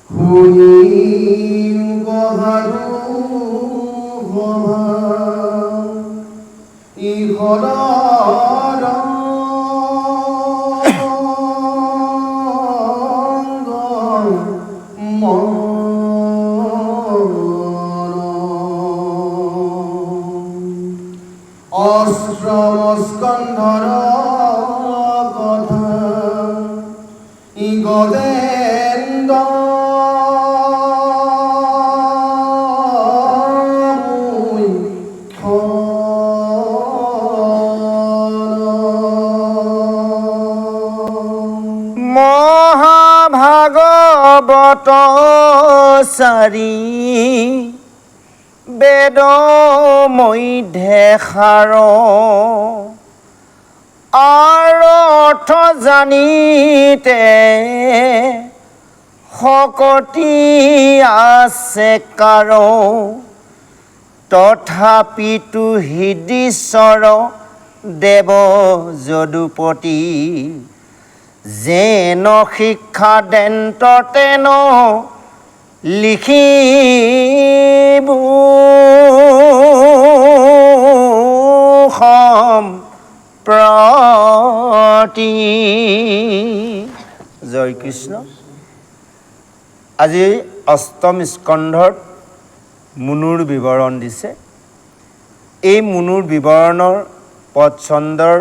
শুনিম গহাৰো সভা ইহৰৰ অষ্টমস্কন্ধৰ কথা গজেন্দ্ৰ মহাভাগৱত চাৰি বেদ মধ্যে সাৰ অৰ্থ জানিতে শকতি আছে কাৰ তথাপিতো হৃদীশ্বৰ দেৱ যদুপতি যেন শিক্ষা দেন্ত তেন লিখিব সম্প্ৰতি। জয় কৃষ্ণ। আজি অষ্টম স্কন্ধত মুনুৰ বিৱৰণ দিছে। এই মুনুৰ বিৱৰণৰ পদ ছন্দৰ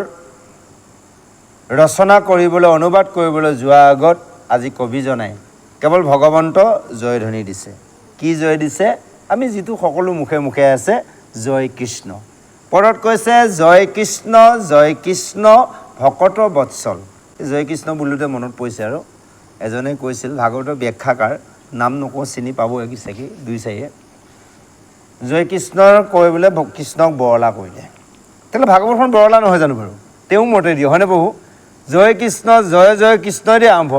ৰচনা কৰিবলৈ অনুবাদ কৰিবলৈ যোৱাৰ আগত আজি কবিজনাই কেৱল ভগৱন্ত জয়ধ্বনি দিছে। কি জয় দিছে? আমি যিটো সকলো মুখে মুখে আছে জয় কৃষ্ণ। পদত কৈছে জয় কৃষ্ণ ভকত বৎসল। জয় কৃষ্ণ বোলোতে মনত পৰিছে আৰু এজনে কৈছিল, ভাগৱতৰ ব্যাখ্যাকাৰ, নাম নকওঁ চিনি পাব চাগে দুই চাৰিয়ে, জয় কৃষ্ণৰ কৈ বোলে কৃষ্ণক বৰলা কৰিলে। তেতিয়াহ'লে ভাগৱতখন বৰলা নহয় জানো বাৰু? তেওঁ মতে দিয়ক, হয়নে বহু? জয় কৃষ্ণ জয় কৃষ্ণ দিয়ে আৰম্ভ,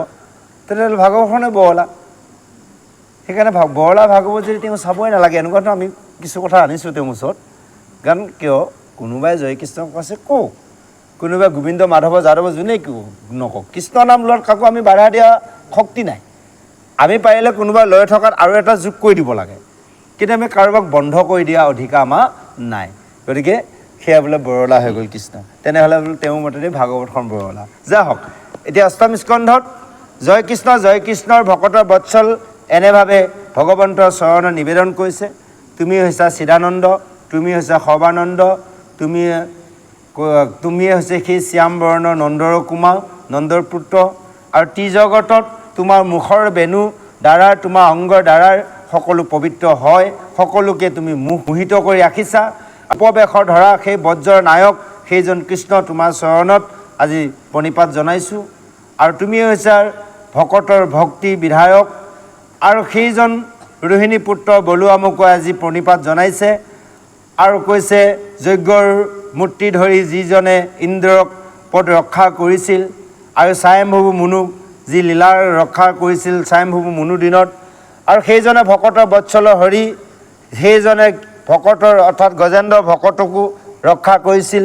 তেতিয়াহ'লে ভাগৱতখনে বৰলা। সেইকাৰণে বৰলা ভাগৱত যদি তেওঁ চাবই নালাগে, এনেকুৱা ধৰণৰ আমি কিছু কথা আনিছোঁ তেওঁৰ ওচৰত। কাৰণ কিয়, কোনোবাই জয় কৃষ্ণক কৈছে কওক, কোনোবাই গোবিন্দ মাধৱ যাদৱ যোনেই নকওক, কৃষ্ণ নাম লোৱাত কাকো আমি বাধা দিয়া শক্তি নাই। আমি পাৰিলে কোনোবাই লৈ থকাত আৰু এটা যোগ কৰি দিব লাগে, কিন্তু আমি কাৰোবাক বন্ধ কৰি দিয়া অধিকাৰ আমাৰ নাই। গতিকে সেয়া বোলে বৰলা হৈ গ'ল কৃষ্ণ, তেনেহ'লে বোলে তেওঁৰ মতেদি ভাগৱতখন বৰলা। যা হওক, এতিয়া অষ্টম স্কন্ধত জয় কৃষ্ণৰ ভকতৰ বৎসল এনেভাৱে ভগৱন্তৰ চৰণত নিবেদন কৰিছে। তুমি হৈছা চিদানন্দ, তুমি হৈছা সৰ্বানন্দ, তুমিয়ে হৈছে সেই শ্যাম বৰ্ণ নন্দৰ কুমাৰ, নন্দৰ পুত্ৰ। আৰু ত্ৰিজগতত তোমাৰ মুখৰ বেণু দ্বাৰা, তোমাৰ অংগৰ দ্বাৰা সকলো পবিত্ৰ হয়, সকলোকে তুমি মোহিত কৰি ৰাখিছা। উপবেশৰ ধৰা সেই বজ্ৰৰ নায়ক সেইজন কৃষ্ণ তোমাৰ চৰণত আজি প্ৰণিপাত জনাইছোঁ। আৰু তুমি হৈছা ভকতৰ ভক্তি বিধায়ক, আৰু সেইজন ৰোহিণী পুত্ৰ বলুৱামকো আজি প্ৰণিপাত জনাইছে। আৰু কৈছে যজ্ঞৰ মূৰ্তি ধৰি যিজনে ইন্দ্ৰক পদ ৰক্ষা কৰিছিল, আৰু স্বয়ম্ভু মুনুক যি লীলাৰ ৰক্ষা কৰিছিল স্বয়ম্ভু মুনুৰ দিনত, আৰু সেইজনে ভকতৰ বৎসল হৰি, সেইজনে ভকতৰ অৰ্থাৎ গজেন্দ্ৰ ভকতকো ৰক্ষা কৰিছিল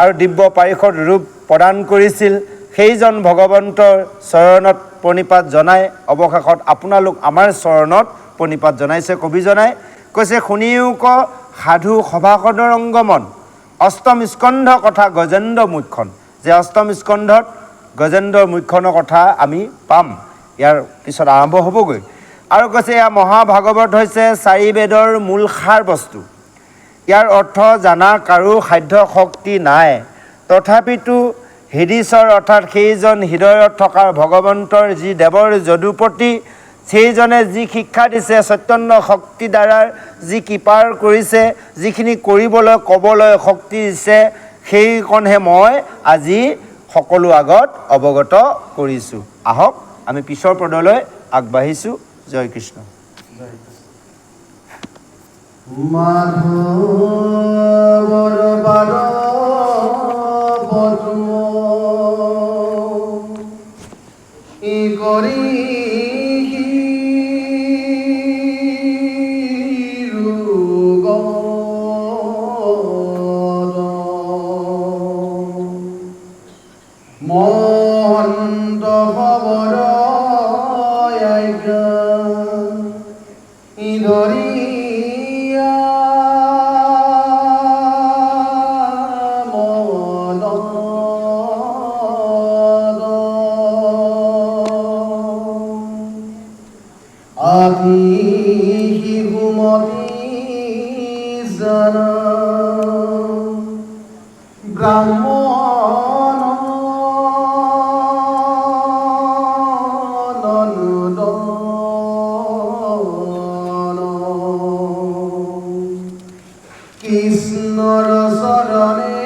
আৰু দিব্য পাৰিষদ ৰূপ প্ৰদান কৰিছিল। সেইজন ভগৱন্তৰ চৰণত প্ৰণিপাত জনাই অৱশেষত আপোনালোক আমাৰ চৰণত প্ৰণিপাত জনাইছে। কবিজনাই কৈছে শুনিও ক সাধু সভাসদৰ অংগমন, অষ্টম স্কন্ধ কথা গজেন্দ্ৰ মুখ্যন। যে অষ্টম স্কন্ধত গজেন্দ্ৰ মুখ্যনৰ কথা আমি পাম, ইয়াৰ পিছত আৰম্ভ হ'বগৈ। আৰু কৈছে এয়া মহাভাগৱত হৈছে চাৰি বেদৰ মূল সাৰ বস্তু, ইয়াৰ অৰ্থ জানা কাৰো সাধ্য শক্তি নাই। তথাপিতো হৃদীশ্বৰ অৰ্থাৎ সেইজন হৃদয়ত থকা ভগৱন্তৰ যি দেৱৰ যদুপতি, সেইজনে যি শিক্ষা দিছে, চৈতন্য শক্তি দ্বাৰা যি কৃপাৰ কৰিছে, যিখিনি কৰিবলৈ ক'বলৈ শক্তি দিছে, সেইকণহে মই আজি সকলো আগত অৱগত কৰিছোঁ। আহক আমি পিছৰ পদলৈ আগবাঢ়িছোঁ। জয় কৃষ্ণ। মাধৱৰ বাৰ পদ্ম ই কৰি মহন্ত খবৰ আধি শিহুমতি জানা ব্ৰাহ্মণ কৃষ্ণৰ চৰণে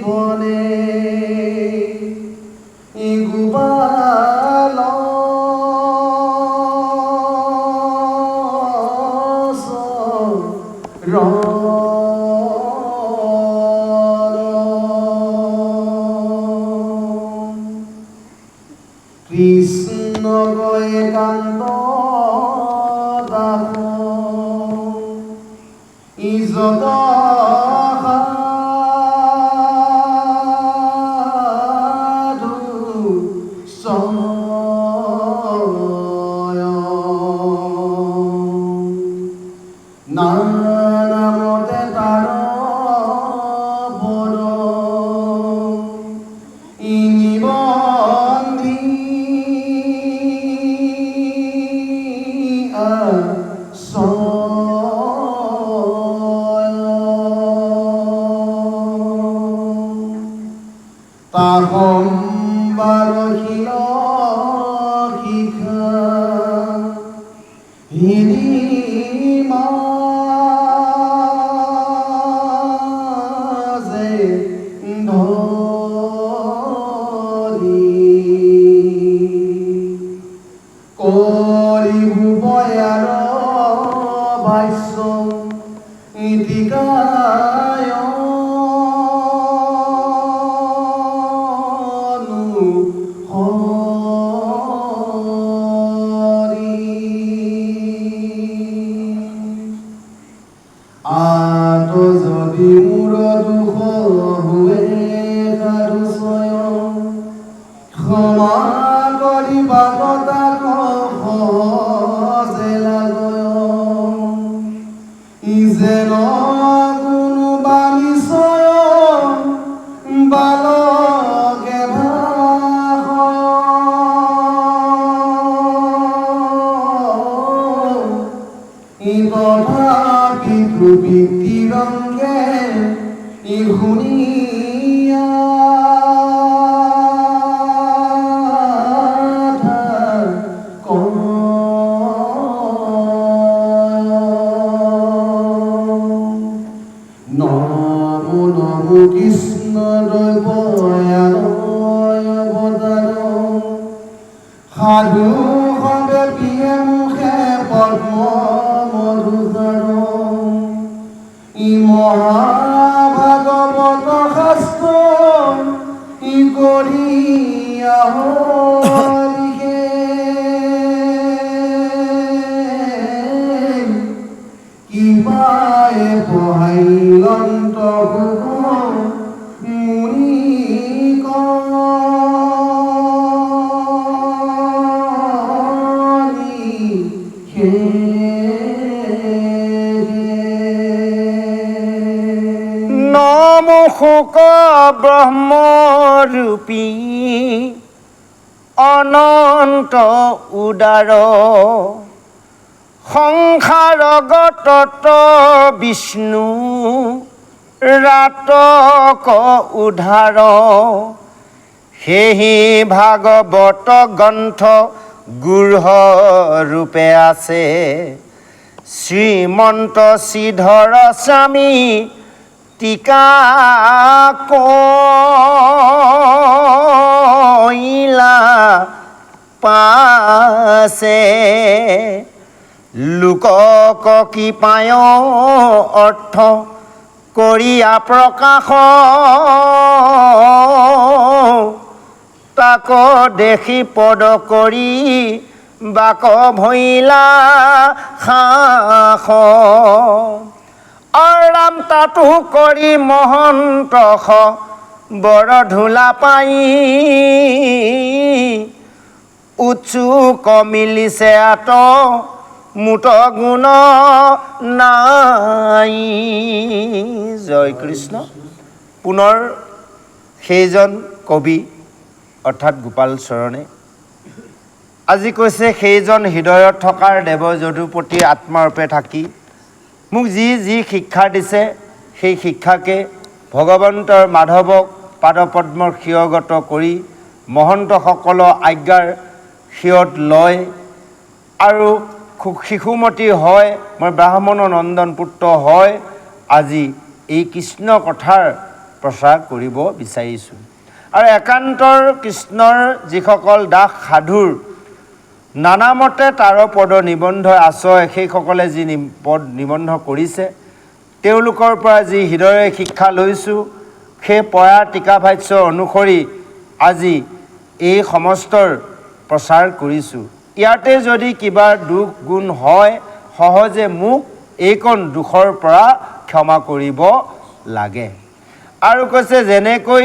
বনে গোপাল কৃষ্ণ একান্ত দাস ইজত নামতে তাৰ বন ইনিবন্ধি তাহম বাৰশীল শিখা হিৰিমা কৰিবু বয়াৰ ভাষ্য ইতিকায় আত যদি মোৰ দুখ হুৱে কাৰুচয় ক্ষমা কৰিবা তাক সহজে লাগয় যেন কোনোবা নিশ্চয় বালকে তথাপিতো বিৰংগে শুনিয়া নমো নমো কৃষ্ণ দৈবয়ালয় অৱতাৰ সাধু সবে পিয়ে মুখে পদ্ম মধুধৰ ই মহাভাগৱত শাস্ত্ৰ ই কৰিয়া লিখে কিবায়ে পহাইলন্ত মুনি নমশুক ব্ৰহ্মৰূপী অনন্ত উদাৰ সংসাৰগত বিষ্ণু ৰাতক উদ্ধাৰ সেহি ভাগৱত গ্ৰন্থ গূঢ় ৰূপে আছে শ্ৰীমন্ত শ্ৰীধৰ স্বামী টিকা কইলা পাছে লোকক কি পায় অৰ্থ কৰিয়া প্ৰকাশ তাক দেখি পদ কৰি বাক ভৈলা সাস অৰাম তাতো কৰি মহন্ত বৰ ধূলা পাই উৎসুক মিলিছে আত মুত গুণ নাই। জয় কৃষ্ণ। পুনৰ সেইজন কবি অৰ্থাৎ গোপাল চৰণে আজি কৈছে সেইজন হৃদয়ত থকাৰ দেৱ যদুপতি আত্মাৰূপে থাকি মোক যি যি শিক্ষা দিছে সেই শিক্ষাকে ভগৱন্তৰ মাধৱক পাদপদ্মৰ শিৰগত কৰি মহন্তসকলৰ আজ্ঞাৰ শিৰত লয় আৰু শিশুমতী হয় মই ব্ৰাহ্মণৰ নন্দন পুত্ৰ হয় আজি এই কৃষ্ণ কথাৰ প্ৰচাৰ কৰিব বিচাৰিছোঁ। আৰু একান্তৰ কৃষ্ণৰ যিসকল দাস সাধুৰ নানামতে তাৰ পদ নিবন্ধ আশ্ৰয় সেইসকলে যি পদ নিবন্ধ কৰিছে তেওঁলোকৰ পৰা যি হৃদয়ে শিক্ষা লৈছোঁ সেই পয়া টিকা ভাষ্য অনুসৰি আজি এই সমস্তৰ প্ৰচাৰ কৰিছোঁ। ইয়াতে যদি কিবা দুখ গুণ হয় সহজে মোক এইকণ দুখৰ পৰা ক্ষমা কৰিব লাগে। আৰু কৈছে যেনেকৈ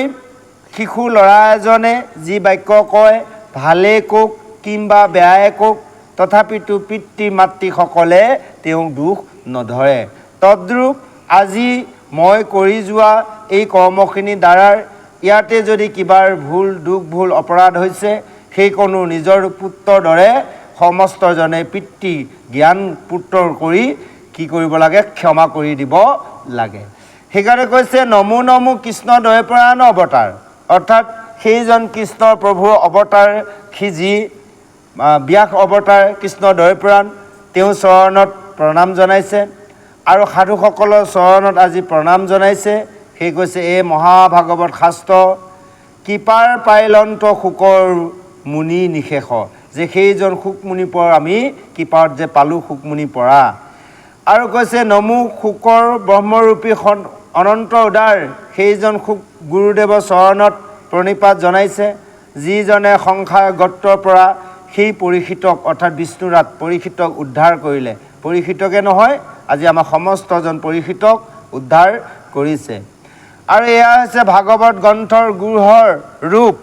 শিশু ল'ৰা এজনে যি বাক্য কয় ভালেই কওক কিংবা বেয়াই কওক তথাপিতো পিতৃ মাতৃসকলে তেওঁক দুখ নধৰে। তদ্ৰূপ আজি মই কৰি যোৱা এই কৰ্মখিনিৰ দ্বাৰা ইয়াতে যদি কিবা ভুল দুখ ভুল অপৰাধ হৈছে সেইকণো নিজৰ পুত্ৰৰ দৰে সমস্তজনে পিতৃ জ্ঞান পুত্ৰৰ কৰি কি কৰিব লাগে ক্ষমা কৰি দিব লাগে। সেইকাৰণে কৈছে নমো নমো কৃষ্ণ দয়পৰায়ণ অৱতাৰ অৰ্থাৎ সেইজন কৃষ্ণ প্ৰভুৰ অৱতাৰ সি যি ব্যাস অৱতাৰ কৃষ্ণ দয়পৰায়ণ তেওঁ চৰণত প্ৰণাম জনাইছে আৰু সাধুসকলৰ চৰণত আজি প্ৰণাম জনাইছে। সেই কৈছে এই মহাভাগৱত শাস্ত্ৰ কৃপাৰ পাইলন্ত শোকৰ মুনি নিশেষ যে সেইজন শুকমুনি পৰ আমি কৃপাত যে পালোঁ শুকমুনি পৰা। আৰু কৈছে নমো শুকৰ ব্ৰহ্মৰূপী অনন্ত উদাৰ সেইজন শুক গুৰুদেৱৰ চৰণত প্ৰণিপাত জনাইছে যিজনে সংসাৰ গত্ৰৰ পৰা সেই পৰীক্ষিতক অৰ্থাৎ বিষ্ণুৰাত পৰীক্ষিতক উদ্ধাৰ কৰিলে। পৰীক্ষিতকে নহয় আজি আমাৰ সমস্তজন পৰীক্ষিতক উদ্ধাৰ কৰিছে। আৰু এয়া হৈছে ভাগৱত গ্ৰন্থৰ গুৰুহৰ ৰূপ।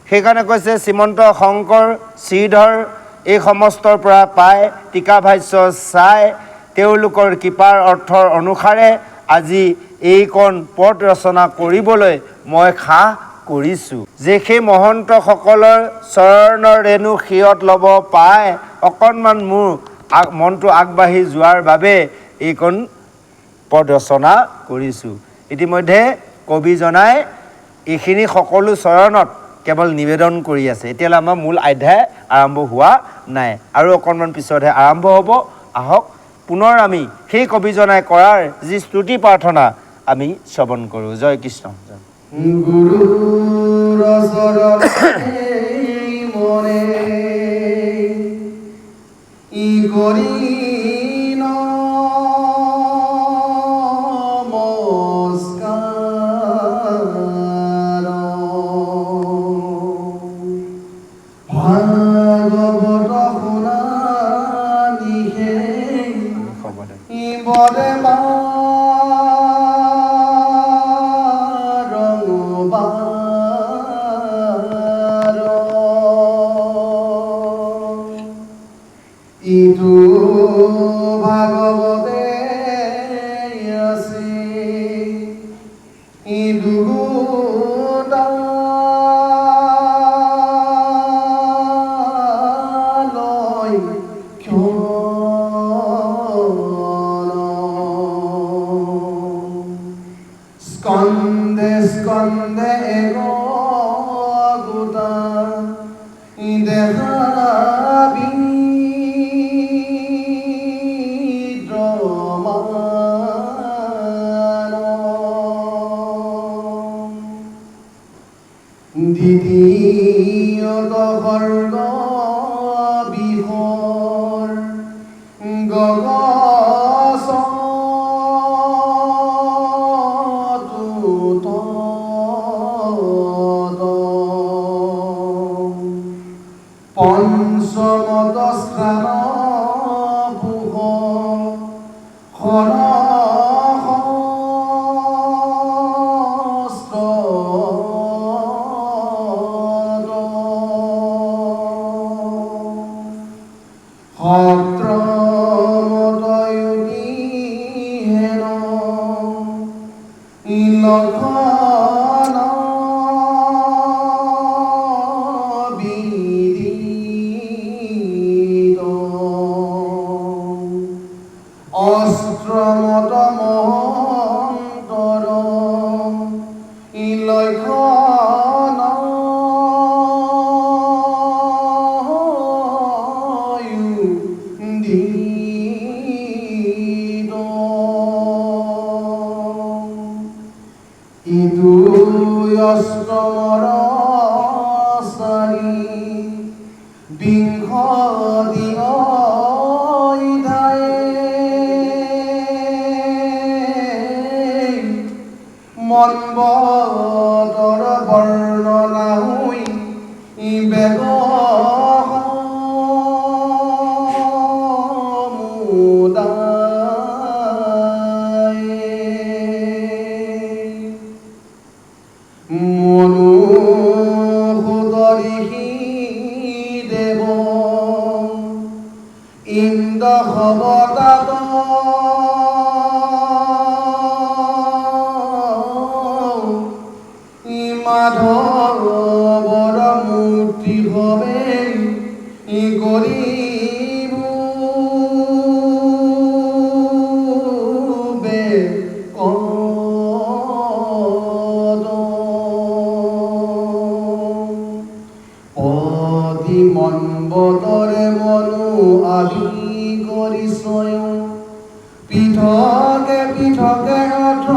সেইকাৰণে কৈছে শ্ৰীমন্ত শংকৰ শ্ৰীধৰ এই সমস্তৰ পৰা পাই টিকা ভাষ্য চাই তেওঁলোকৰ কৃপাৰ অৰ্থৰ অনুসাৰে আজি এইকণ পদ ৰচনা কৰিবলৈ মই সাহ কৰিছোঁ যে সেই মহন্তসকলৰ চৰণৰ ৰেণু শিৰত ল'ব পাই অকণমান মোৰ মনটো আগবাঢ়ি যোৱাৰ বাবে এইকণ পদ ৰচনা কৰিছোঁ। ইতিমধ্যে কবিজনাই এইখিনি সকলো চৰণত কেৱল নিবেদন কৰি আছে। এতিয়ালৈ আমাৰ মূল অধ্যায় আৰম্ভ হোৱা নাই আৰু অকণমান পিছতহে আৰম্ভ হ'ব। আহক পুনৰ আমি সেই কবিজনাই কৰাৰ যি স্তুতি প্ৰাৰ্থনা আমি শ্ৰৱণ কৰোঁ। জয় কৃষ্ণ। গুৰুৰ চৰণে মনে ই কৰি ইটো ভাগৱতে আছে ইটো স্কন্দে স্কন্দে গোটা দেখাবি দ্বিতীয়ত সৰ্গ বিহৰ পঞ্চমত স্থান পুহ বিদ ইদু অষ্টমৰ চাৰি বিংশ মনবদৰ বৰ্ণনা হৈ বেগ মনোহদৰিহী দেৱ ইন্দ্ৰ সবতাত মাধৱৰ মূৰ্তি হবে গৰিব পদি মনবদৰে মনো আদি কৰি স্বয়ং পৃথকে পৃথকে অৰ্থ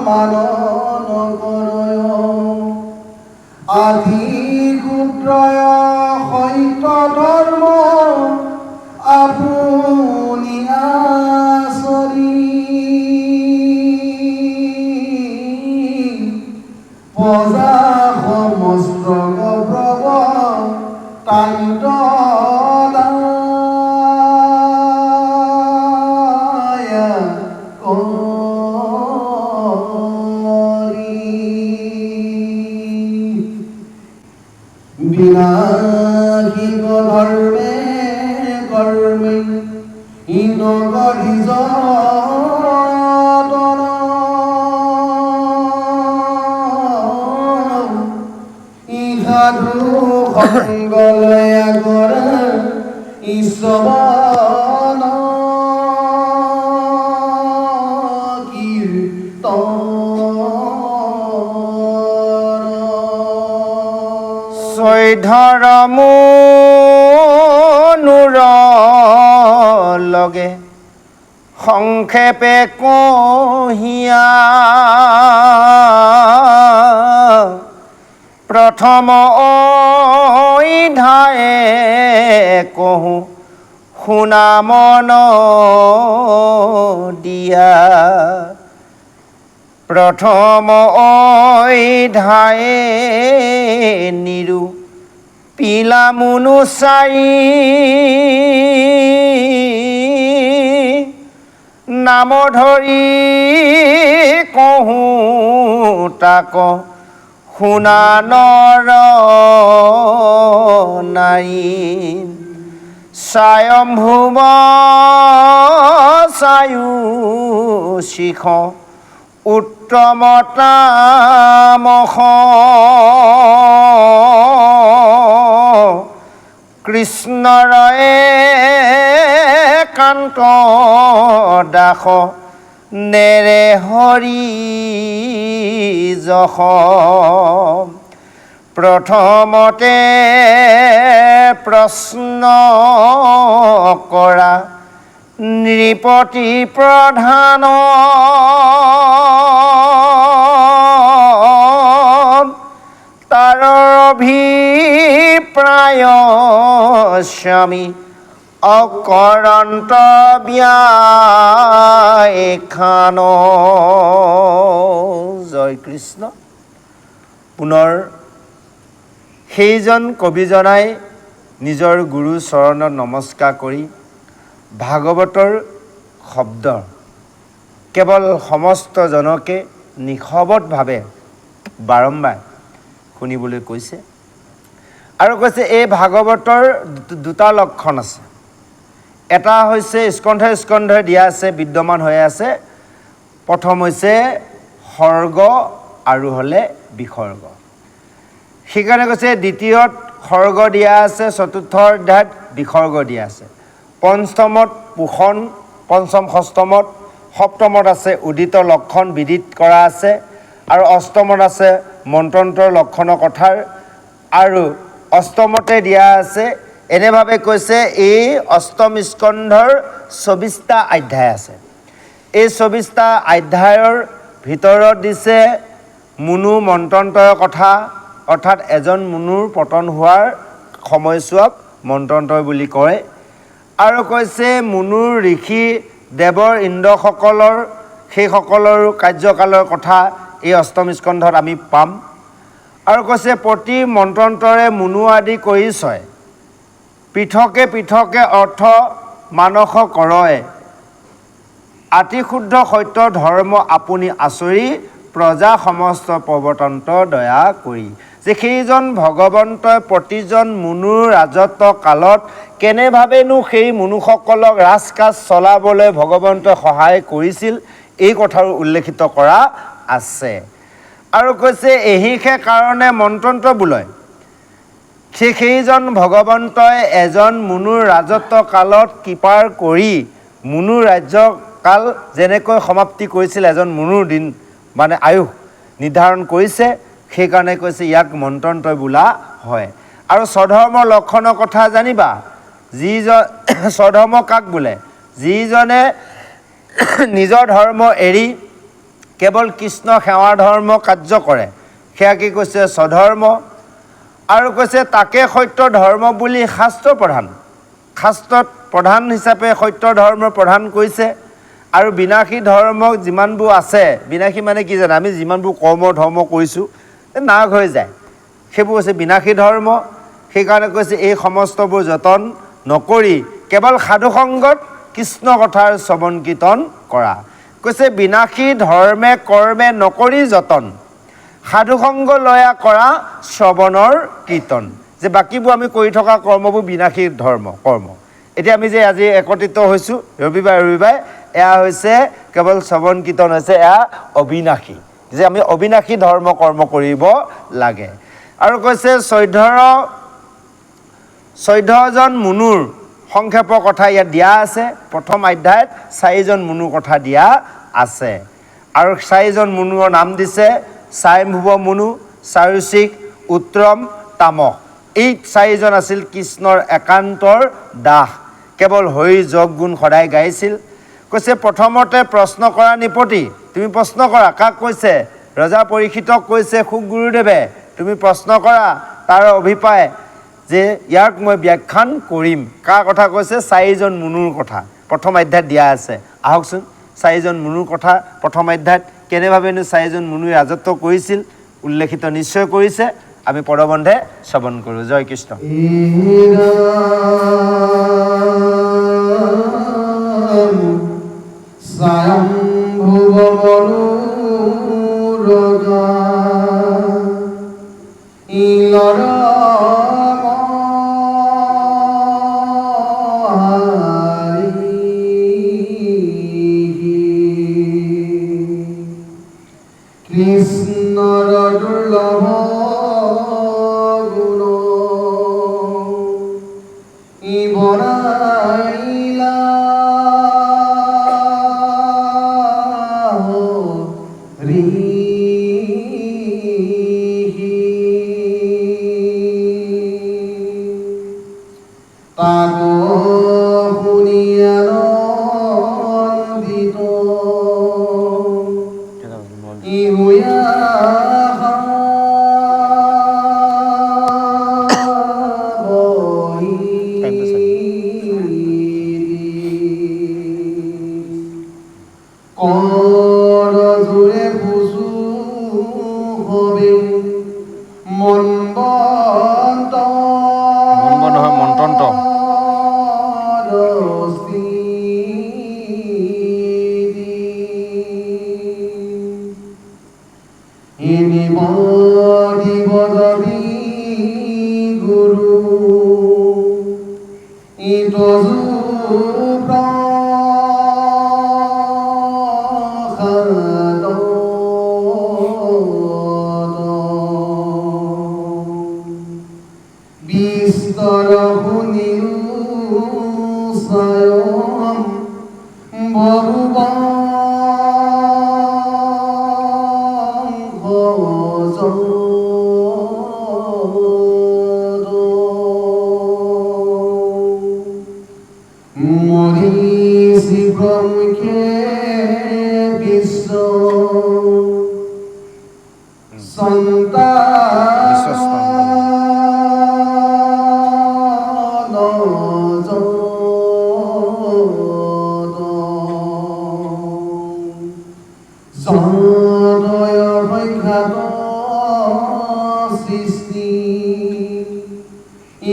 মানন কৰয় আদি ক্ষুদ্ৰয় সত্য ধৰ্ম আপুনি আচৰি প্ৰজা সমস্ত প্ৰভ তান্ত বিনাশিক ধৰ্মে কৰ্মে ইনগৰি যতন ইসাধু সংগলয়া কৰা ঈশ্বৰন ধৰ্মূৰ লগে সংক্ষেপে কহিয়া প্ৰথম ধায়ে কহোঁ শুনা মন দিয়া প্ৰথম ধায়ে নিৰু পিলা মুনু চাৰি নাম ধৰি কহোঁ তাক শুনা নৰ নাৰী স্বয়ম্ভুৱ চায়ু শিখ উত্তমতামখ কৃষ্ণৰ কান্ত দাস নেৰে হৰি যশ প্ৰথমতে প্ৰশ্ন কৰা নৃপতি প্ৰধান তাৰ অভিপ্ৰায় স্বামী অকৰন্ত ব্যাখ্যান জয় কৃষ্ণ। পুনৰ সেইজন কবিজনাই নিজৰ গুৰু চৰণত নমস্কাৰ কৰি ভাগৱতৰ শব্দ কেৱল সমস্ত জনকে নিশবতভাৱে বাৰম্বাৰ শুনিবলৈ কৈছে আৰু কৈছে এই ভাগৱতৰ দুটা লক্ষণ আছে। এটা হৈছে স্কন্ধে স্কন্ধে দিয়া আছে, বিদ্যমান হৈ আছে। প্ৰথম হৈছে সৰ্গ আৰু হ'লে বিসৰ্গ। সেইকাৰণে কৈছে দ্বিতীয়ত সৰ্গ দিয়া আছে, চতুৰ্থ অধ্যায়ত বিসৰ্গ দিয়া আছে, পঞ্চমত পোষণ, পঞ্চম ষষ্ঠমত, সপ্তমত আছে উদিত লক্ষণ বিদিত কৰা আছে আৰু অষ্টমত আছে মন্ত্ৰন্তৰ লক্ষণৰ কথাৰ আৰু অষ্টমতে দিয়া আছে এনেভাৱে কৈছে এই অষ্টম স্কন্ধৰ 24টা অধ্যায় আছে। এই 24টা অধ্যায়ৰ ভিতৰত দিছে মুনু মন্ত্ৰন্তৰ কথা, অৰ্থাৎ এজন মুনুৰ পতন হোৱাৰ সময়ছোৱাক মন্ত্ৰন্তৰ বুলি কয়। আৰু কৈছে মুনুৰ ঋষি দেৱৰ ইন্দ্ৰসকলৰ সেইসকলৰো কাৰ্যকালৰ কথা এই অষ্টম স্কন্ধত আমি পাম। আৰু কৈছে প্ৰতি মন্ত্ৰন্তৰে মুনু আদি কৰিছয়, পৃথকে পৃথকে অৰ্থ মানস কৰয়, আতি শুদ্ধ সত্য ধৰ্ম আপুনি আচৰি, প্ৰজা সমস্ত প্ৰৱতন্ত্ৰ দয়া কৰি। যে সেইজন ভগৱন্তই প্ৰতিজন মুনুৰ ৰাজত্ব কালত কেনেভাৱেনো সেই মুনুসকলক ৰাজকাজ চলাবলৈ ভগৱন্তই সহায় কৰিছিল, এই কথাও উল্লেখিত কৰা আছে। আৰু কৈছে এহিষে কাৰণে মন্ত্ৰন্ত্ৰ বোলয়, সেইজন ভগৱন্তই এজন মুনুৰ ৰাজত্ব কালত কৃপাৰ কৰি মুনুৰ ৰাজ্যকাল যেনেকৈ সমাপ্তি কৰিছিল, এজন মুনুৰ দিন মানে আয়ুস নিৰ্ধাৰণ কৰিছে, সেইকাৰণে কৈছে ইয়াক মন্ত্ৰন্তৰ বোলা হয়। আৰু স্বধৰ্মৰ লক্ষণৰ কথা জানিবা, যিজন স্বধৰ্ম কাক বোলে? যিজনে নিজৰ ধৰ্ম এৰি কেৱল কৃষ্ণ সেৱাৰ ধৰ্ম কাৰ্য কৰে, সেয়া কি কৈছে? স্বধৰ্ম। আৰু কৈছে তাকে সত্য ধৰ্ম বুলি শাস্ত্ৰ প্ৰধান, শাস্ত্ৰত প্ৰধান হিচাপে সত্য ধৰ্ম প্ৰধান কৰিছে। আৰু বিনাশী ধৰ্ম যিমানবোৰ আছে, বিনাশী মানে কি জানে? আমি যিমানবোৰ কৰ্ম ধৰ্ম কৰিছোঁ নাশ হৈ যায়, সেইবোৰ হৈছে বিনাশী ধৰ্ম। সেইকাৰণে কৈছে এই সমস্তবোৰ যতন নকৰি কেৱল সাধুসংগত কৃষ্ণ কথাৰ শ্ৰৱণ কীৰ্তন কৰা। কৈছে বিনাশী ধৰ্মে কৰ্মে নকৰি যতন, সাধুসংগ লয়া কৰা শ্ৰৱণৰ কীৰ্তন। যে বাকীবোৰ আমি কৰি থকা কৰ্মবোৰ বিনাশী কৰ্ম। এতিয়া আমি যে আজি একত্ৰিত হৈছোঁ ৰবিবাৰে, এয়া হৈছে কেৱল শ্ৰৱণ কীৰ্তন, হৈছে এয়া অবিনাশী, যে আমি অবিনাশী ধৰ্ম কৰ্ম কৰিব লাগে। আৰু কৈছে 14জন মুনুৰ সংক্ষেপৰ কথা ইয়াত দিয়া আছে। প্ৰথম অধ্যায়ত 4জন মুনুৰ কথা দিয়া আছে। আৰু 4জন মুনুৰ নাম দিছে স্বয়ম্ভুৱ মুনু, চাৰুচিক, উত্তম, তামস। এই 4জন আছিল কৃষ্ণৰ একান্তৰ দাস, কেৱল হৰি যোগ গুণ সদায় গাইছিল। কৈছে প্ৰথমতে প্ৰশ্ন কৰা নিপতি, তুমি প্ৰশ্ন কৰা। কাক কৈছে? ৰজা পৰীক্ষিতক কৈছে সুখ গুৰুদেৱে তুমি প্ৰশ্ন কৰা তাৰ অভিপ্ৰায় যে ইয়াক মই ব্যাখ্যান কৰিম। কাৰ কথা কৈছে? 4জন মুনুৰ কথা প্ৰথম অধ্যায়ত দিয়া আছে। আহকচোন 4জন মুনুৰ কথা প্ৰথম অধ্যায়ত কেনেভাৱেনো 4জন মুনুই ৰাজত্ব কৰিছিল উল্লেখিত নিশ্চয় কৰিছে। আমি পদবন্ধে শ্ৰৱণ কৰোঁ। জয় কৃষ্ণ। স্বয়ম্ভুৱ মনু ৰজা ইলৰ কৃষ্ণৰ দুৰ্লভ গুণ ইবৰাইলা তাকো শুনিয়া নন্দিত ইহুয়া কৰ জোৰে বুজু হবে মনবন্ত নহয় মন্ত্ৰন্ত। গুৰু ইতজু বিস্তৰ শুনিও স্বয়ং ভজ মৰিষি ব্ৰহ্মকে বিশ্ব জয় সংখ্যাত সৃষ্টি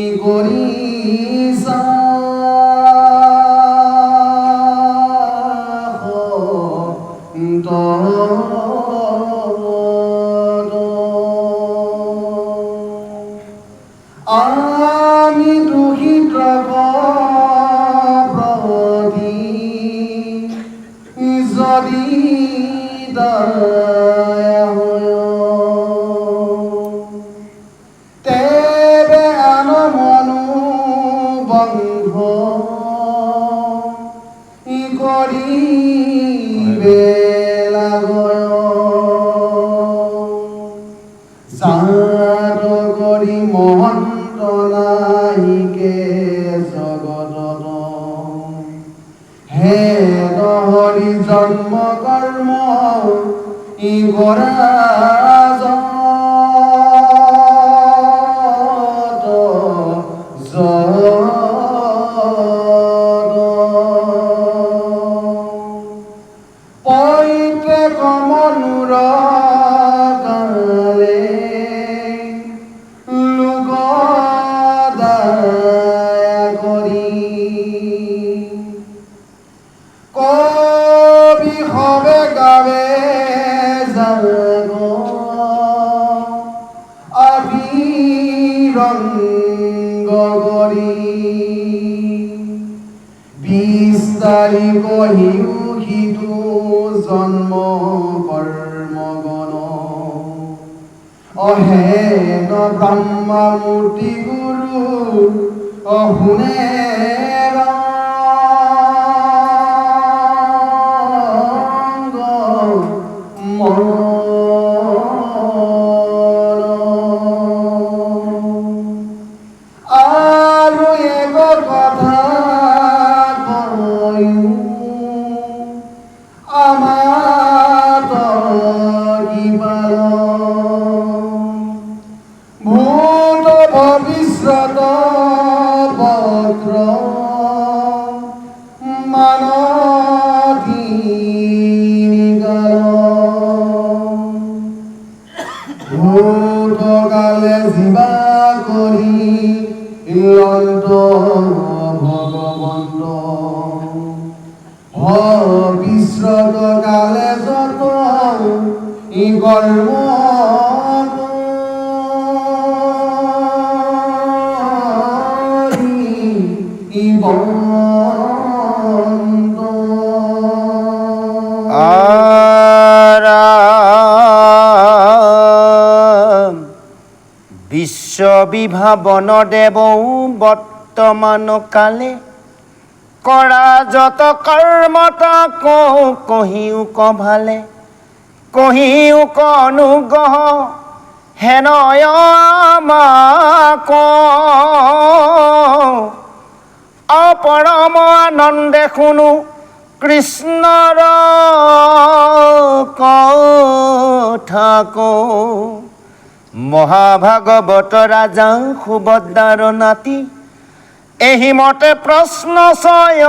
ই কৰিছা আমি দুখিত প্ৰতি যদি দয়া হয় তেবে আন মনো বন্ধ কৰিবে লাগয় জাত কৰি মহন্ত নাহিকে জগতত হে হৰি জন্ম কৰ্ম ই গৰাজ পইতে কমনুৰ কালে লোক দয়া কৰি কবি হবে গাবে জাগ আবিৰংগ কৰি বিস্তাৰি কহিও সিটো জন্ম কৰ্মগণ অহেন ব্ৰহ্মা মূৰ্তি গুৰু শুনে আৰু এক কথা কয়ো আমাৰ কিবাল ভূত ভৱিষ্যত বক্ৰ মানধীনিকাল ভূত কালে জীৱা কৰি লন্ত ভগৱন্ত ভৱিষ্যত কালে যত ই কৰ্ম ই বন্ত বিশ্ববিভাবন দেৱ বৰ্তমান কালে কৰা যত কৰ্মত কহিও কভালে কহিও অনুগ্ৰহ হেনয় আমাক অপৰম আনন্দে শুনো কৃষ্ণৰ কথা কওঁ মহাভাগৱত ৰাজা সুভদ্ৰাৰ নাতি এহিমতে প্ৰশ্ন চয়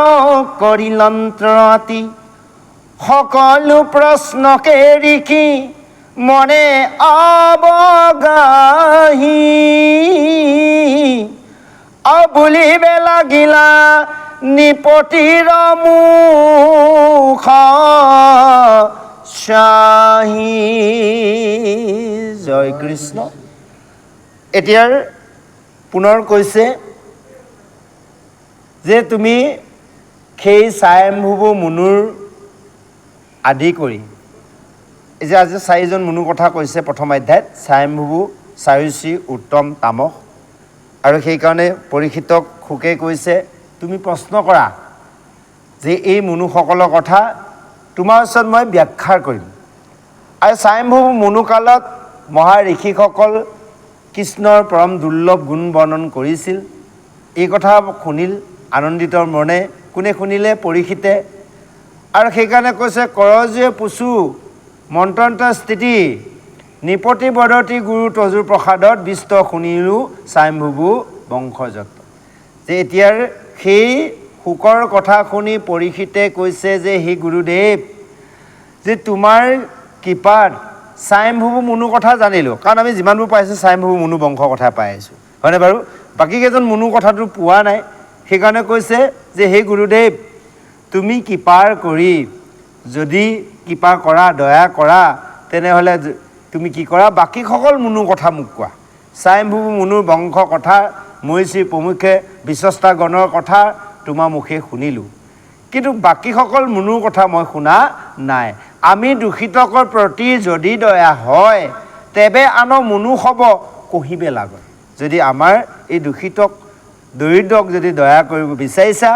কৰিলন্ত্ৰ আতি সকলো প্ৰশ্নকে ৰিখি মনে অৱগাহি অবুলিবে লাগিলা নিপতিৰ মুখ চাহি জয় কৃষ্ণ। এতিয়াৰ পুনৰ কৈছে যে তুমি সেই স্বয়ম্ভুৱ মুনুৰ আদি কৰি এই যে আজি চাৰিজন মুনুৰ কথা কৈছে প্ৰথম অধ্যায়ত স্বয়ম্ভুৱ চায়ুষী উত্তম তামস আৰু সেইকাৰণে পৰীক্ষিতক শুকে কৈছে তুমি প্ৰশ্ন কৰা যে এই মুনুসকলৰ কথা তোমাৰ ওচৰত মই ব্যাখ্যা কৰিম। আৰু স্বয়ম্ভুৱ মুনুকালত মহাঋষিসকল কৃষ্ণৰ পৰম দুৰ্লভ গুণ বৰ্ণন কৰিছিল। এই কথা শুনিল আনন্দিতৰ মনে কোনে শুনিলে পৰীক্ষিতে আৰু সেইকাৰণে কৈছে কৰজীয়ে পুচু মন্ত্ৰন্তৰ স্থিতি নিপতি বদতি গুৰু তজুৰ প্ৰসাদত বিষ্ট শুনিলো স্বয়ম্ভুবু বংশজত। যে এতিয়াৰ সেই শোকৰ কথা শুনি পৰীক্ষিতে কৈছে যে হে গুৰুদেৱ, যে তোমাৰ কৃপাত স্বয়ম্ভুবু মুনুৰ কথা জানিলোঁ, কাৰণ আমি যিমানবোৰ পাইছোঁ স্বয়ম্ভুবু মুনু বংশৰ কথা পাই আছোঁ, হয়নে বাৰু? বাকীকেইজন মুনুৰ কথাটো পোৱা নাই। সেইকাৰণে কৈছে যে হে গুৰুদেৱ, তুমি কৃপাৰ কৰি যদি কৃপা কৰা, দয়া কৰা, তেনেহ'লে তুমি কি কৰা, বাকীসকল মুনুৰ কথা মোক কোৱা। স্বয়ম্ভুবু মুনুৰ বংশৰ কথা, মহিষী প্ৰমুখে বিশ্বস্তাগণৰ কথা তোমাৰ মুখে শুনিলোঁ, কিন্তু বাকীসকল মুনুৰ কথা মই শুনা নাই। আমি দূষিতকৰ প্ৰতি যদি দয়া হয়, তেবে আনৰ মুনু হ'ব কহিবে লাগে। যদি আমাৰ এই দূষিতক দৰিদ্ৰক যদি দয়া কৰিব বিচাৰিছা,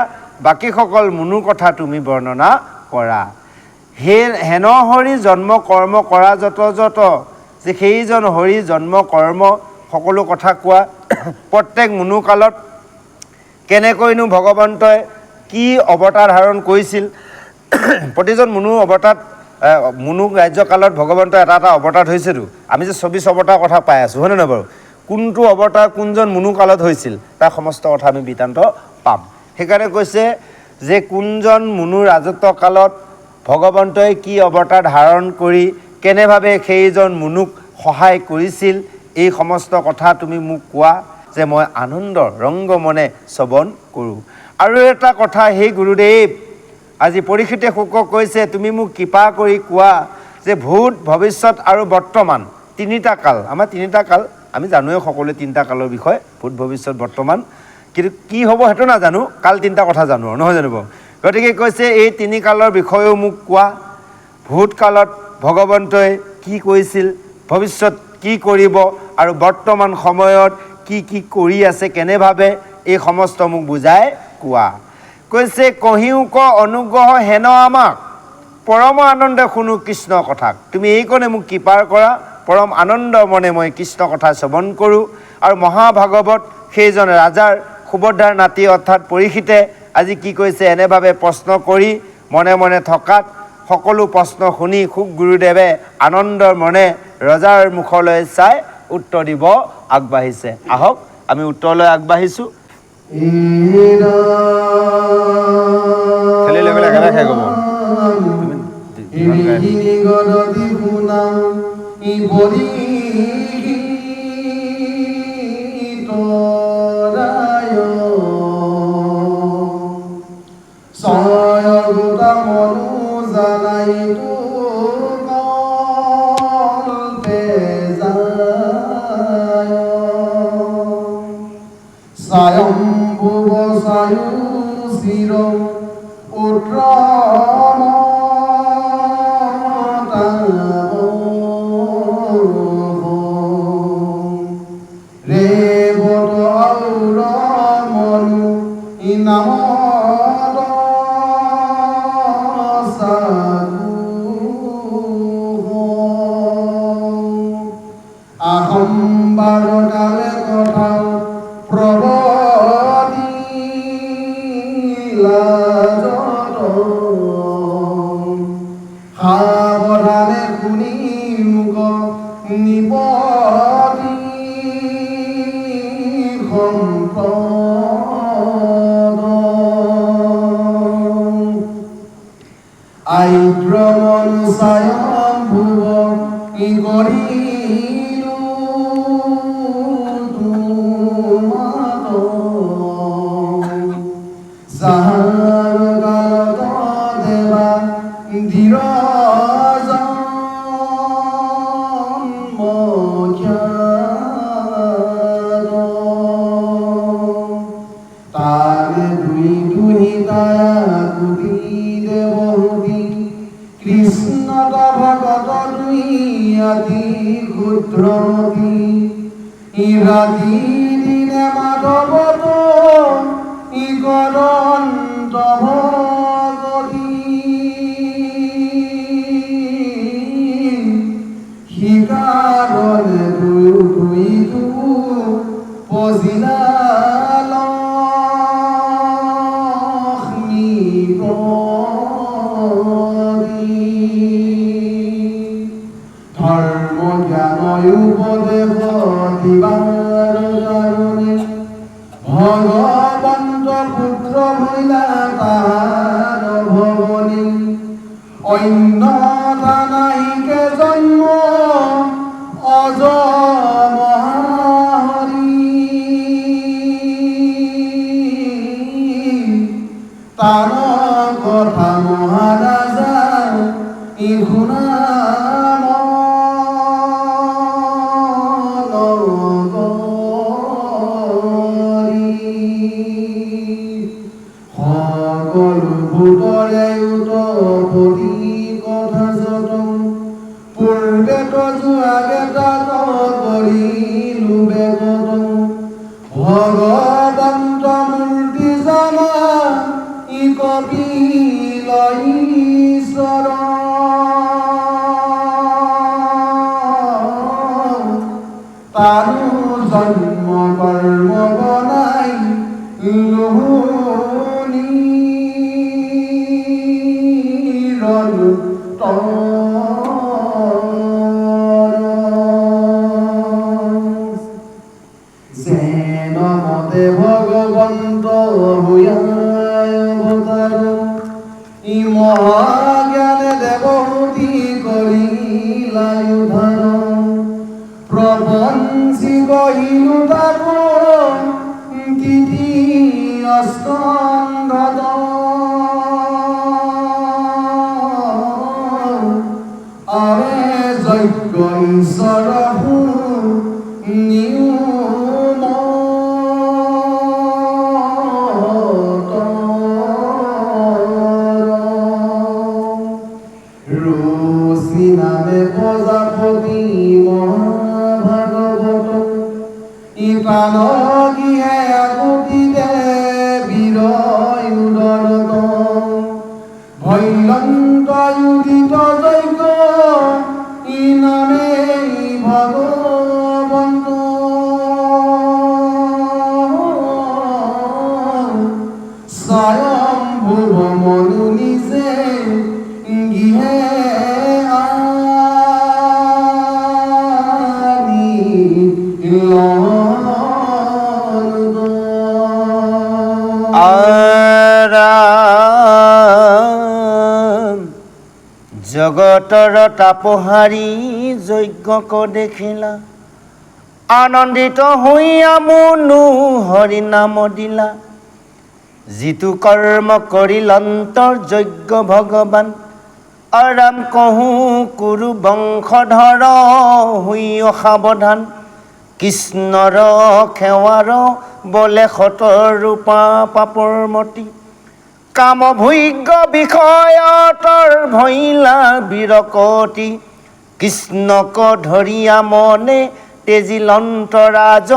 বাকীসকল মুনুৰ কথা তুমি বৰ্ণনা কৰা। হেন হৰি জন্ম কৰ্ম কৰা যত যত, যে সেইজন হৰি জন্ম কৰ্ম সকলো কথা কোৱা। প্ৰত্যেক মুনু কালত কেনেকৈনো ভগৱন্তই কি অৱতাৰ ধাৰণ কৰিছিল, প্ৰতিজন মুনু অৱতাৰত মুনু ৰাজ্যকালত ভগৱন্তৰ এটা এটা অৱতাৰ হৈছেতো। আমি যে 24 অৱতাৰ কথা পাই আছোঁ, হয়নে নহয় বাৰু? কোনটো অৱতাৰ কোনজন মুনু কালত হৈছিল তাৰ সমস্ত কথা আমি বৃত্তান্ত পাম। সেইকাৰণে কৈছে যে কোনজন মুনুৰ ৰাজত্ব কালত ভগৱন্তই কি অৱতাৰ ধাৰণ কৰি কেনেভাৱে সেইজন মুনুক সহায় কৰিছিল, এই সমস্ত কথা তুমি মোক কোৱা, যে মই আনন্দ ৰংগ মনে শ্ৰৱণ কৰোঁ। আৰু এটা কথা, সেই গুৰুদেৱ, আজি পৰীক্ষিতে শুকক কৈছে তুমি মোক কৃপা কৰি কোৱা যে ভূত ভৱিষ্যত আৰু বৰ্তমান তিনিটা কাল, আমাৰ তিনিটা কাল আমি জানোৱে সকলোৱে, তিনিটা কালৰ বিষয়ে, ভূত ভৱিষ্যত বৰ্তমান, কিন্তু কি হ'ব সেইটো নাজানো, কাল তিনিটা কথা জানো আৰু, নহয় জানো বাৰু? গতিকে কৈছে এই তিনি কালৰ বিষয়েও মোক কোৱা। ভূতকালত ভগৱন্তই কি কৰিছিল, ভৱিষ্যত কি কৰিব, আৰু বৰ্তমান সময়ত কি কি কৰি আছে, কেনেভাৱে, এই সমস্ত মোক বুজাই কোৱা। কৈছে কহিও ক অনুগ্ৰহ হেন আমাক, পৰম আনন্দে শুনো কৃষ্ণ কথা। তুমি এইকণে মোক কৃপাৰ কৰা, পৰম আনন্দ মনে মই কৃষ্ণ কথা শ্ৰৱণ কৰোঁ। আৰু মহাভাগৱত সেইজন ৰাজাৰ সুভদ্ৰাৰ নাতি অৰ্থাৎ পৰীক্ষিতে আজি কি কৈছে, এনেভাৱে প্ৰশ্ন কৰি মনে মনে থকাত সকলো প্ৰশ্ন শুনি সুখ গুৰুদেৱে আনন্দৰ মনে ৰজাৰ মুখলৈ চাই উত্তৰ দিব আগবাঢ়িছে। আহক আমি উত্তৰলৈ আগবাঢ়িছোঁ। খেলি লৈ গ'লে একেবাৰে খাই গ'ব। স্বয়ম্ভুব সায়ু শিৰ পুত্ৰ ৰেবত আউৰ মনু ইনাম আহম বাৰকালে কথা সাৱধানে শুনি মুখ নিপতি সম্পদ আইদ্ৰ মনুষায় ভুৱ ই কৰিলো তোমাত যাহাৰ গালত দেৱা ধীৰ কৃষ্ণ ভগত দুই আদি ক্ষুদ্ৰমতি ইৰাতি দিনে মাধৱত ই গদন্ত ভগতি শিকাৰলে দুইটো পজিলা লক্ষ্মী অন্যথা নাহিকে জন্ম অজ মহাহৰি তাৰ কথা মহাৰাজা ই শুনা সকলো ভূতৰে উতপতি কথা যতন পূৰ্বে যোৱাগে তাক কৰিলো বেগতন ভগৱন্ত মূৰ্তি জানা ই কপিল ঈশ্বৰ তাৰো জন্ম কৰ্ম বনাই লোহনি যেন মতে ভগৱন্ত অৱতাৰ ই মহাজ্ঞানে দেৱহূতি কৰিলা উদ্ধাৰ প্ৰপঞ্চি কহিলো তাক তিথি অস্কন্ধত আৰে যজ্ঞ ঈশ্বৰ নিয়ম ৰুচি নামে প্ৰজাপতি মহাভাগৱত ই পানগিহে আকুতি দে বীৰয় উদৰত ভৈলন্ত উদিত যজ্ঞ ই নামে ভগৱন্ত স্বয়ং ভুৱ মনু নিজে গিহে জগতৰ তাপহাৰী যজ্ঞক দেখিলা আনন্দিত হৈয়া মনো হৰি নাম দিলা যিটো কৰ্ম কৰিলন্তৰ যজ্ঞ ভগৱান আৰাম কহো কুৰু বংশধৰ হৈয় সাৱধান কৃষ্ণৰ সেৱাৰ বলে শতৰ ৰূপা পাপৰ মতি কাম ভোগ্য বিষয়তৰ ভৈলা বিৰকতি কৃষ্ণক ধৰিয়া মনে তেজিলন্তৰাজ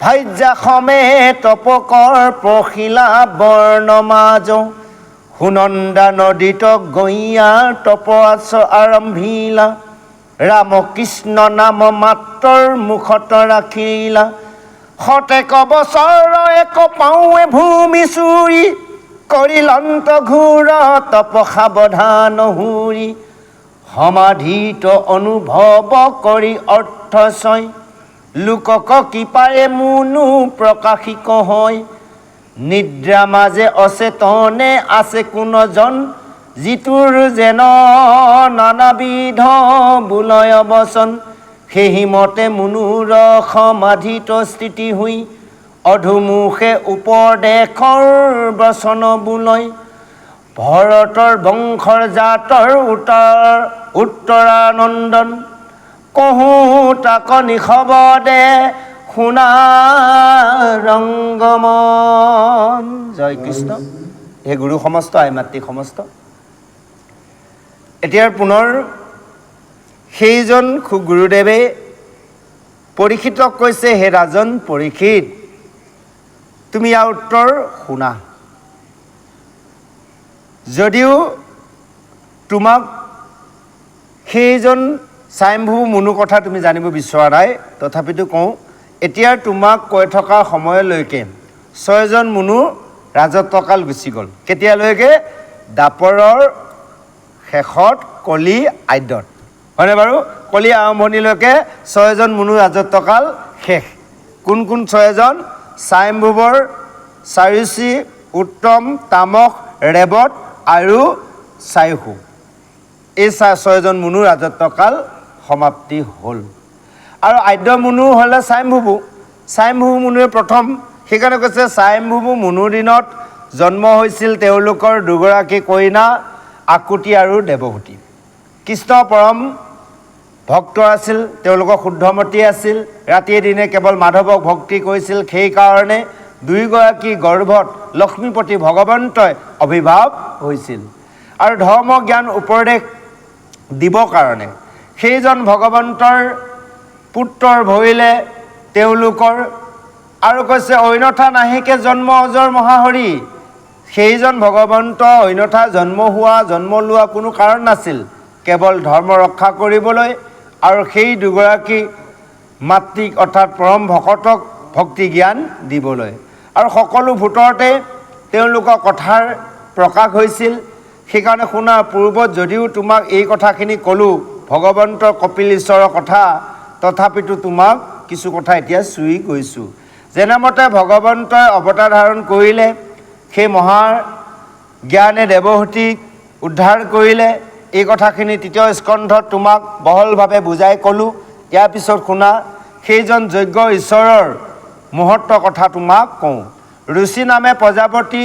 ভাজ্যাসমে তপকৰ পখিলা বৰ্ণমাজ সুনন্দা নদীত গৈয়া তপ আৰম্ভিলা ৰামকৃষ্ণ নাম মাত্ৰৰ মুখত ৰাখিলা শতেক বছৰ এক পাৱে ভূমি চুৰি কৰিলন্ত ঘূৰ তপ সাৱধান হুৰি সমাধিত অনুভৱ কৰি অৰ্থচয় লোকক কৃপাৰে মুনু প্ৰকাশিক হয় নিদ্ৰা মাজে অচেতনে আছে কোনজন যিটোৰ যেন নানাবিধ বুলয় বচন সেই মতে মুনুৰ সমাধিত স্থিতি হৈ অধুমুখে উপদেশৰ বচন বুলয় ভৰতৰ বংশৰ জাতৰ উত্তৰানন্দন কহো তাক নিশবদে শুনা ৰংগমন জয় কৃষ্ণ হে গুৰু সমস্ত আই মাতৃ সমস্ত এতিয়াৰ পুনৰ সেইজন গুৰুদেৱে পৰীক্ষিতক কৈছে হে ৰাজন পৰীক্ষিত তুমি ইয়াৰ উত্তৰ শুনা যদিও তোমাক সেইজন স্বয়ম্ভু মুনু কথা তুমি জানিব বিচৰা নাই তথাপিতো কওঁ এতিয়া তোমাক কৈ থকা সময়লৈকে 6জন মুনু ৰাজত্বকাল গুচি গ'ল কেতিয়ালৈকে দাপৰৰ শেষত কলি আদ্যত হয়নে বাৰু কলি আৰম্ভণিলৈকে 6জন মুনু ৰাজত্বকাল শেষ কোন কোন 6জন স্বয়ম্ভুবৰ চাৰুচি উত্তম তামস ৰেৱত আৰু চাইহু এই 6জন মুনুৰ ৰাজত্বকাল সমাপ্তি হ'ল। আৰু আদ্য মুনু হ'লে স্বয়ম্ভুবু মুনুৱে প্ৰথম। সেইকাৰণে কৈছে স্বয়ম্ভুবু মুনুৰ দিনত জন্ম হৈছিল তেওঁলোকৰ দুগৰাকী কইনা আকুতি আৰু দেৱহূতি। কৃষ্ণ পৰম ভক্ত আছিল, তেওঁলোকৰ শুদ্ধমতী আছিল, ৰাতিয়ে দিনে কেৱল মাধৱক ভক্তি কৰিছিল। সেইকাৰণে দুয়োগৰাকী গৰ্ভত লক্ষ্মীপতি ভগৱন্তই আৱিৰ্ভাৱ হৈছিল। আৰু ধৰ্ম জ্ঞান উপদেশ দিবৰ কাৰণে সেইজন ভগৱন্তৰ পুত্ৰৰ ভৰিলে তেওঁলোকৰ। আৰু কৈছে অন্যথা নাহিকে জন্ম অজৰ মহাহৰি। সেইজন ভগৱন্ত অন্যথা জন্ম লোৱা কোনো কাৰণ নাছিল, কেৱল ধৰ্ম ৰক্ষা কৰিবলৈ আৰু সেই দুগৰাকী মাতৃক অৰ্থাৎ পৰম ভকতক ভক্তি জ্ঞান দিবলৈ। আৰু সকলো ভূতৰতে তেওঁলোকৰ কথাৰ প্ৰকাশ হৈছিল। সেইকাৰণে শুনা, পূৰ্বত যদিও তোমাক এই কথাখিনি ক'লোঁ ভগৱন্তৰ কপিল ঈশ্বৰৰ কথা, তথাপিতো তোমাক কিছু কথা এতিয়া চুই গৈছোঁ। যেনেমতে ভগৱন্তই অৱতাৰ ধাৰণ কৰিলে, সেই মহা জ্ঞানে দেৱহূতিক উদ্ধাৰ কৰিলে, এই কথাখিনি 3য় স্কন্ধত তোমাক বহলভাৱে বুজাই ক'লোঁ। ইয়াৰ পিছত শুনা, সেইজন যজ্ঞ ঈশ্বৰৰ মুহূৰ্ত কথা তোমাক কওঁ। ঋষি নামে প্ৰজাপতি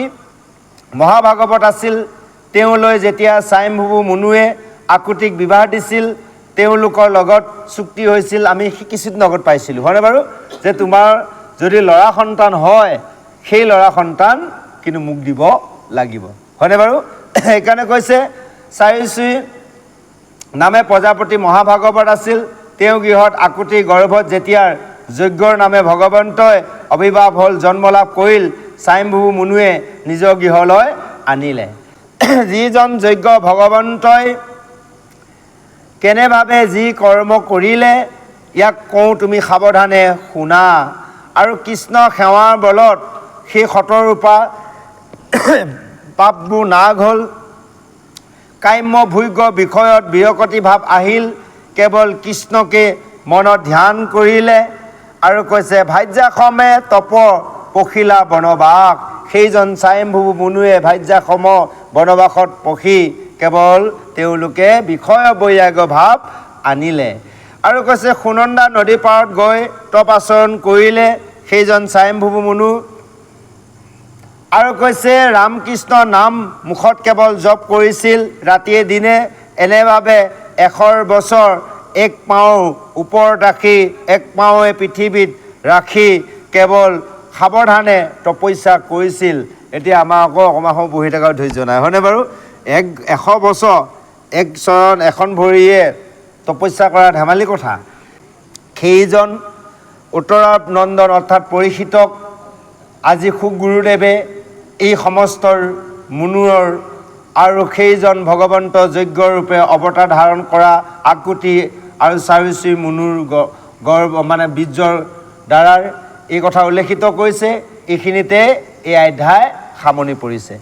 মহাভাগৱত আছিল। তেওঁলৈ যেতিয়া স্বয়ম্ভুবু মুনুৱে আকুতিক বিবাহ দিছিল, তেওঁলোকৰ লগত চুক্তি হৈছিল। আমি শিকিছিত নগত পাইছিলোঁ হয়নে বাৰু, যে তোমাৰ যদি ল'ৰা সন্তান হয় সেই ল'ৰা সন্তান কিন্তু মোক দিব লাগিব, হয়নে বাৰু। সেইকাৰণে কৈছে চাৰিচুই নামে প্ৰজাপতি মহাভাগৱত আছিল। তেওঁ গৃহত আকুতি গৰ্ভত যেতিয়া যজ্ঞৰ নামে ভগৱন্তই আৱিৰ্ভাৱ হ'ল, জন্ম লাভ কৰিল, স্বয়ম্ভুবু মুনুৱে নিজৰ গৃহলৈ আনিলে। যিজন যজ্ঞ ভগৱন্তই কেনেভাৱে যি কৰ্ম কৰিলে ইয়াক কওঁ, তুমি সাৱধানে শুনা। আৰু কৃষ্ণ সেৱাৰ বলত সেই শতৰূপা পাপবোৰ নাগ হ'ল। কাম্য ভোগ্য বিষয়ত বিৰকতি ভাৱ আহিল, কেৱল কৃষ্ণকে মনত ধ্যান কৰিলে। আৰু কৈছে ভাজ্যাসমে তপ পখিলা বনবাস। সেইজন স্বয়ম্ভুবু মুনুৱে ভাজ্যাসম বনবাসত পখি কেৱল তেওঁলোকে বিষয় বৈৰাগ্য ভাৱ আনিলে। আৰু কৈছে সুনন্দা নদী পাৰত গৈ তপ আচৰণ কৰিলে, সেইজন স্বয়ম্ভুবু মুনু। আৰু কৈছে ৰামকৃষ্ণ নাম মুখত কেৱল জপ কৰিছিল ৰাতিয়ে দিনে, এনেভাৱে 100 বছৰ এক পাওঁ ওপৰত ৰাখি এক পাওঁৱে পৃথিৱীত ৰাখি কেৱল সাৱধানে তপস্যা কৰিছিল। এতিয়া আমাৰ আকৌ অকণমান সময় বহি থকাৰ ধৈৰ্য নাই হয়নে বাৰু। 100 বছৰ এক চৰণ এখন ভৰিয়ে তপস্যা কৰা ধেমালি কথা। সেইজন উত্তৰাপ নন্দন অৰ্থাৎ পৰীক্ষিতক আজি সুগুৰুদেৱে এই সমস্ত মুনুৰ আৰু সেইজন ভগৱন্ত যজ্ঞৰূপে অৱতাৰ ধাৰণ কৰা আকুতি আৰু চাৰিচুই মুনুৰ গৰ্ভ বীৰ্যৰ দ্বাৰা এই কথা উল্লেখিত কৰিছে। এইখিনিতে এই অধ্যায় সামৰণি পৰিছে।